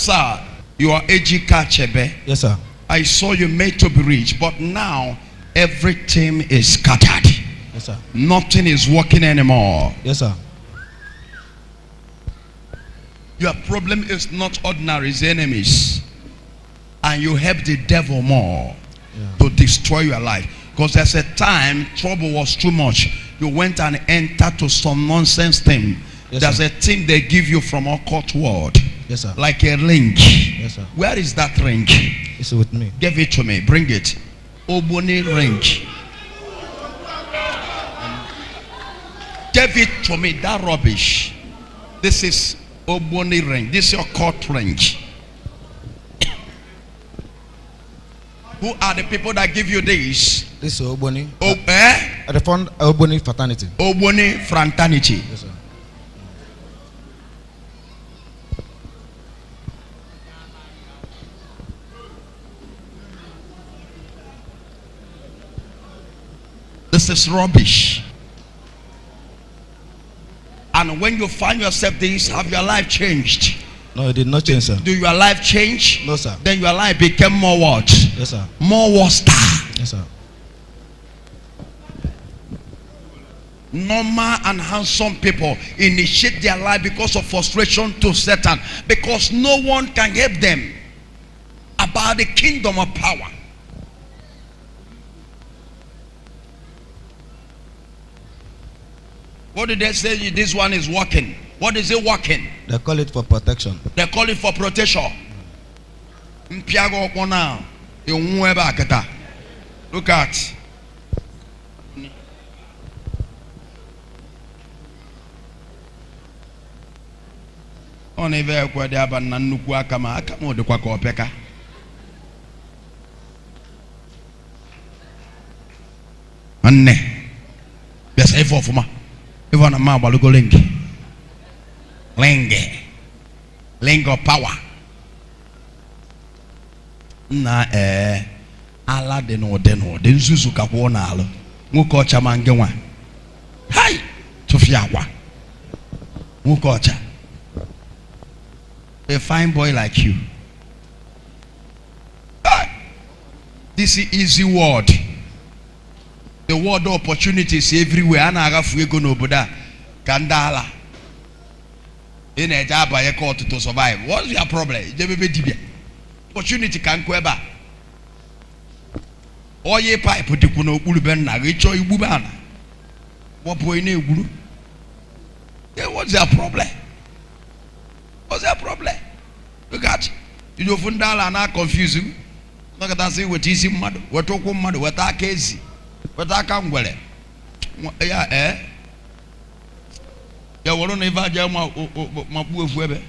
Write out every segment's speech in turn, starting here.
Sir, you are Ejika Chebe. Yes, sir. I saw you made to be rich, but now everything is scattered. Yes, sir. Nothing is working anymore. Yes, sir. Your problem is not ordinary, it's enemies. And you help the devil more to destroy your life. Because there's a time trouble was too much. You went and entered to some nonsense thing. Yes, there's sir. a thing they give you from occult world. Yes, sir. Like a ring. Yes, sir. Where is that ring? It's with me. Give it to me. Bring it. Ogboni ring. Give it to me. That rubbish. This is Ogboni ring. This is your court ring. Who are the people that give you this? This is Ogboni. I found Ogboni fraternity. Ogboni fraternity. Yes, sir. This is rubbish. And when you find yourself this, have your life changed? No, it did not change, sir. Do your life change? No, sir. Then your life became more what? Yes, sir. More worse. Yes, sir. Normal and handsome people initiate their life because of frustration to Satan, because no one can help them about the kingdom of power. What did they say? This one is working. What is it working? They call it for protection. They call it for protection. Look at. On eve kwa de aba na nnukwu aka ma odikwa ka opeka. Anne. Yes, if ofuma. Even a man balugo link. Link of power. Na ala de no de nzuzu ka kwa na alo. Nwoke ocha ma nge nwa. Hai! Tofia kwa. Nwoke ocha. A fine boy like you. This is easy word. The word of opportunities everywhere. Ana agafu ego n'obodo kandala. In a job by a court to survive. What's your problem? Opportunity can kweba. Oye pipe put no uluben na richo ibubana. What boy ne ulu? What's your problem? What's your problem? Look at you don't fundala and not confuse you. Look at that say what is mad, what talk mad, what are case, what I can well. Yeah, you won't never jam my webe.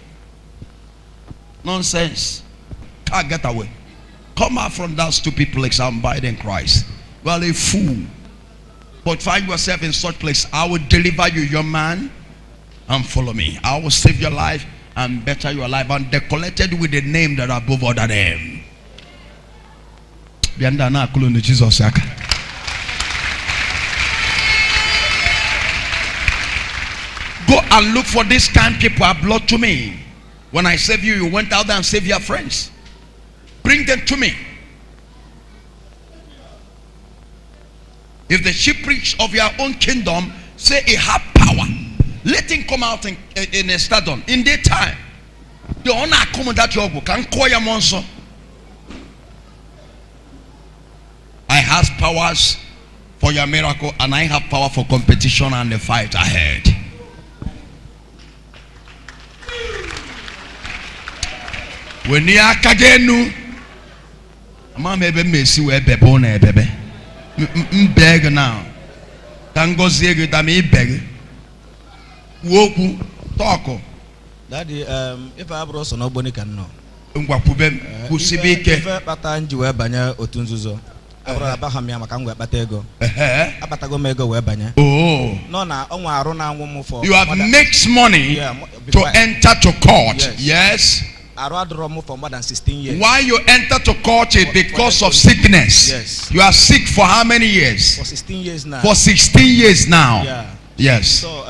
Nonsense. Can't get away. Come out from that stupid place and abide in Christ. Well, a fool. But find yourself in such place. I will deliver you, your man, and follow me. I will save your life and better your life, and decorated with the name that above other name. Jesus. Go and look for this kind of people are blood to me. When I save you, you went out there and saved your friends. Bring them to me. If the chief priest of your own kingdom say he have power, let him come out in a stadium in daytime. The honor accommodate your book and call your monster. I have powers for your miracle, and I have power for competition and the fight ahead. When you are kagenu, mama ebe mesi we bebe na bebe. Beg now. Tango zege da me beg. Woku talk. Daddy, if I brought some Ogboni can know. Ngwakube kusibike. If bata nji we banya otunzuzo. Abra abahamia makangwe batego. Abatago mego we banya. Oh. No na onwa aru na anwo for. You have mixed money to enter to court. Yes. For more than 16 years. Why you enter to court is because of sickness. Yes. You are sick for how many years? For 16 years now. For 16 years now. Yeah. Yes. So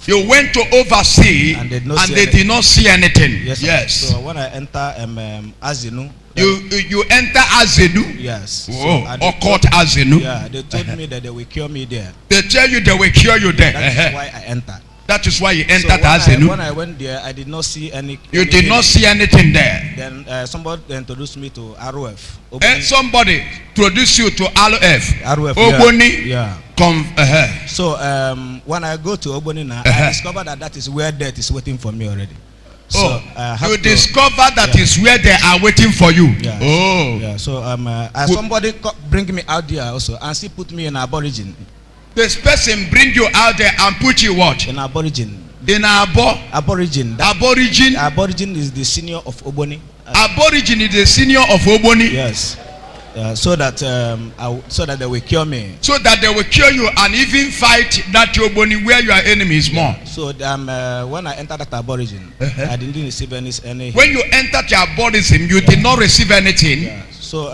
You went to oversee and they did not see anything. Yes. Yes. So when I enter Azinu, you enter Azinu. yes. Oh, occult Azinu. Yeah, they told me that they will cure me there. They tell you they will cure you there. That's why I entered. That is why you entered So Azinu. when I went there, I did not see any. You did not see anything there. Then somebody introduced me to ROF. And somebody introduced you to ROF. ROF. Ogboni. Yeah. So when I go to Ogboni now, I discovered that is where death is waiting for me already. So you discover that is where they are waiting for you. Yeah. Oh. Yeah. So somebody bring me out there also and she put me in Aborigine. This person bring you out there and put you what? In Aborigine. In Aborigine. Aborigine. Aborigine is the senior of Ogboni. Aborigine is the senior of Ogboni. Yes. So that they will cure me. So that they will cure you and even fight that Ogboni where your enemy is more. So when I entered that Aborigine, I didn't receive any. When you entered your Aborigine, you did not receive anything. Yeah. So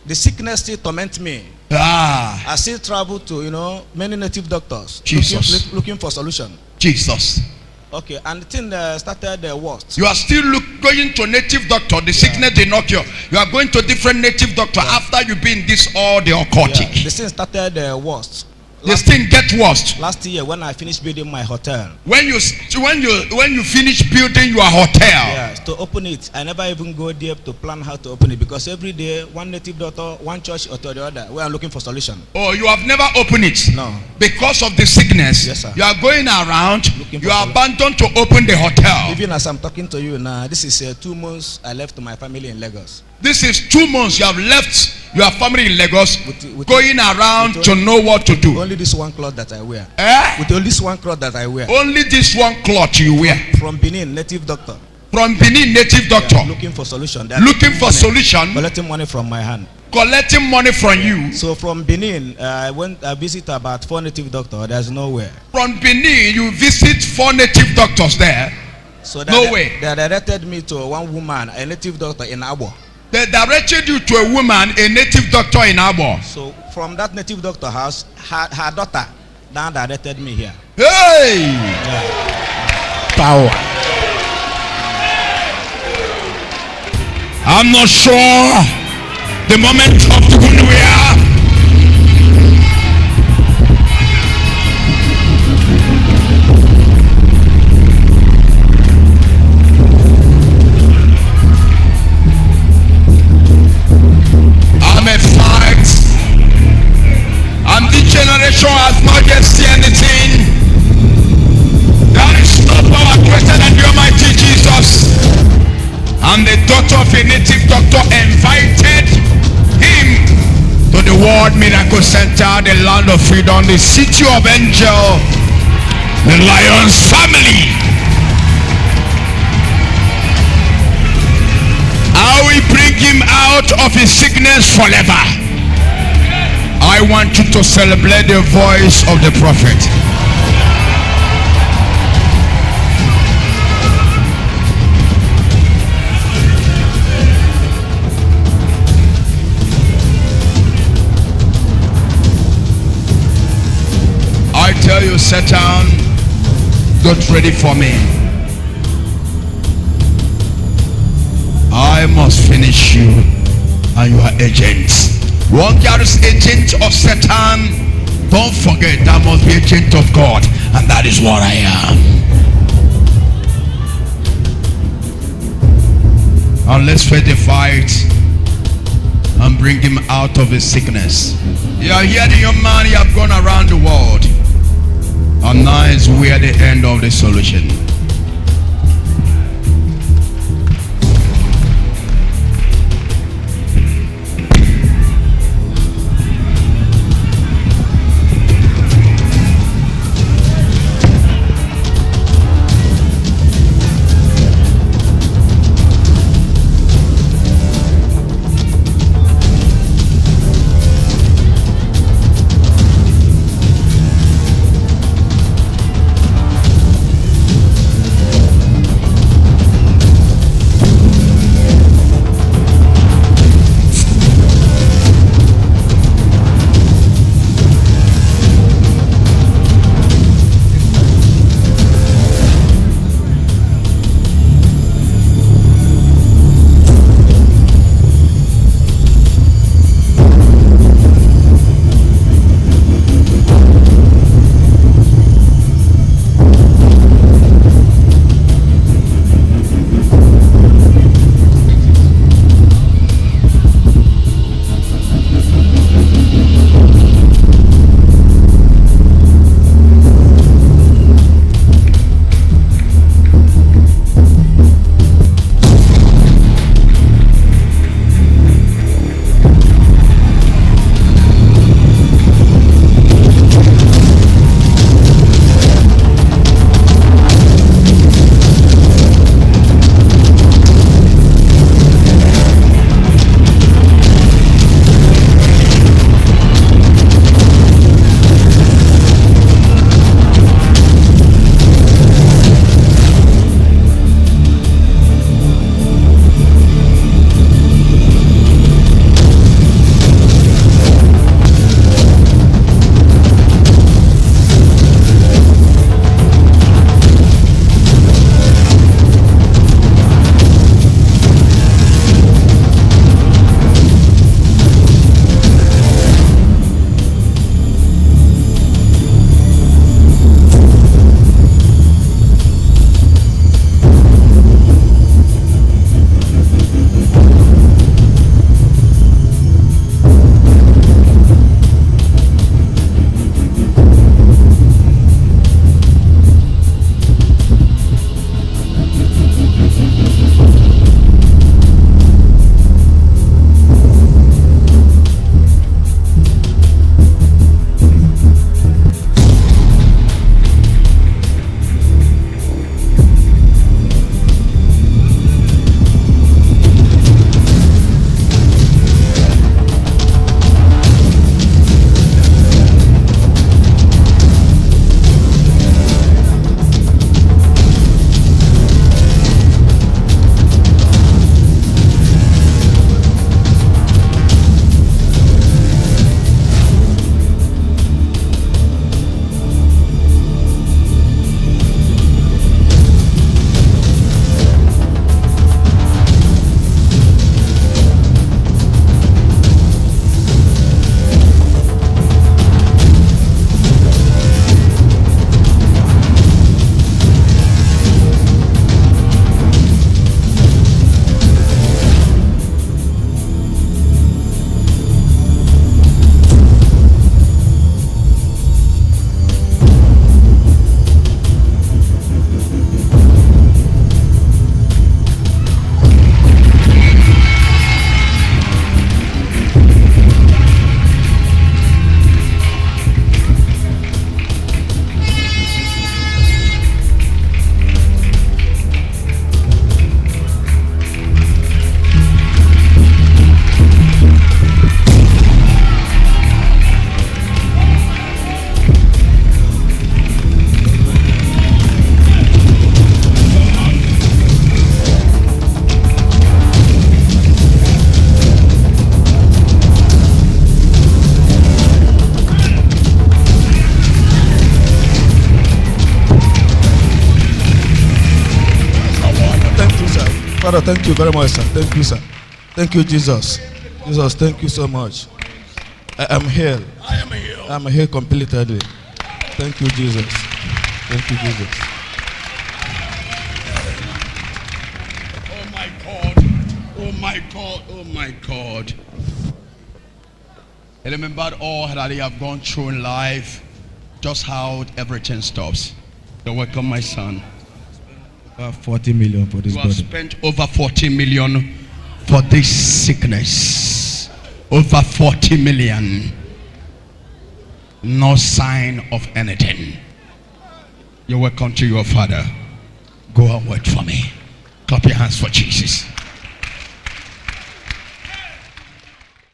the sickness still torment me. I still travel to many native doctors. Jesus. Looking for solution. Jesus. Okay, and the thing started worst. You are still going to native doctor. The sickness did not cure. You are going to different native doctor after you been this all the occultic. The thing started worst. This thing get worse. Last year when I finished building my hotel. When you finish building your hotel. Yes, to open it, I never even go there to plan how to open it because every day one native doctor, one church or to the other, we are looking for solution. Oh, you have never opened it? No. Because of the sickness. Yes, sir. You are going around. You are abandoned to open the hotel. Even as I'm talking to you now, this is 2 months I left my family in Lagos. This is 2 months you have left your family in Lagos, going around to know what to do. Only this one cloth that I wear. With only this one cloth that I wear. Only this one cloth you wear. From Benin, native doctor. From Benin, native doctor. Looking for solution. Looking for solution. Collecting money from my hand. Collecting money from you. So from Benin, I visit about 4 native doctors. There's nowhere. From Benin, you visit 4 native doctors there. So they directed me to one woman, a native doctor in Abo. They directed you to a woman, a native doctor in Abo. So from that native doctor house, her daughter now directed me here. Hey! Yeah. Power. I'm not sure the moment of when we are. Generation has not yet seen anything. There is no power greater than the Almighty Jesus. And the daughter of a native doctor invited him to the World Miracle Center, the land of freedom, the city of angel, the Lion's family. I will bring him out of his sickness forever. I want you to celebrate the voice of the prophet. I tell you, Satan, get ready for me. I must finish you and your agents. One carries agent of Satan. Don't forget that must be agent of God, and that is what I am. And let's fight the fight and bring him out of his sickness. You are here, the young man. You have gone around the world, and now is where the end of the solution. Father, thank you very much, sir. Thank you, sir. Thank you, Jesus. Jesus, thank you so much. I am healed. I am healed. I am healed completely. Thank you, Jesus. Thank you, Jesus. Oh my God. Oh my God. Oh my God. I remember all that I have gone through in life, just how everything stops. You're welcome, my son. Over 40 million for this You have body. spent over 40 million for this sickness. Over 40 million. No sign of anything. You're welcome to your father. Go and wait for me. Clap your hands for Jesus.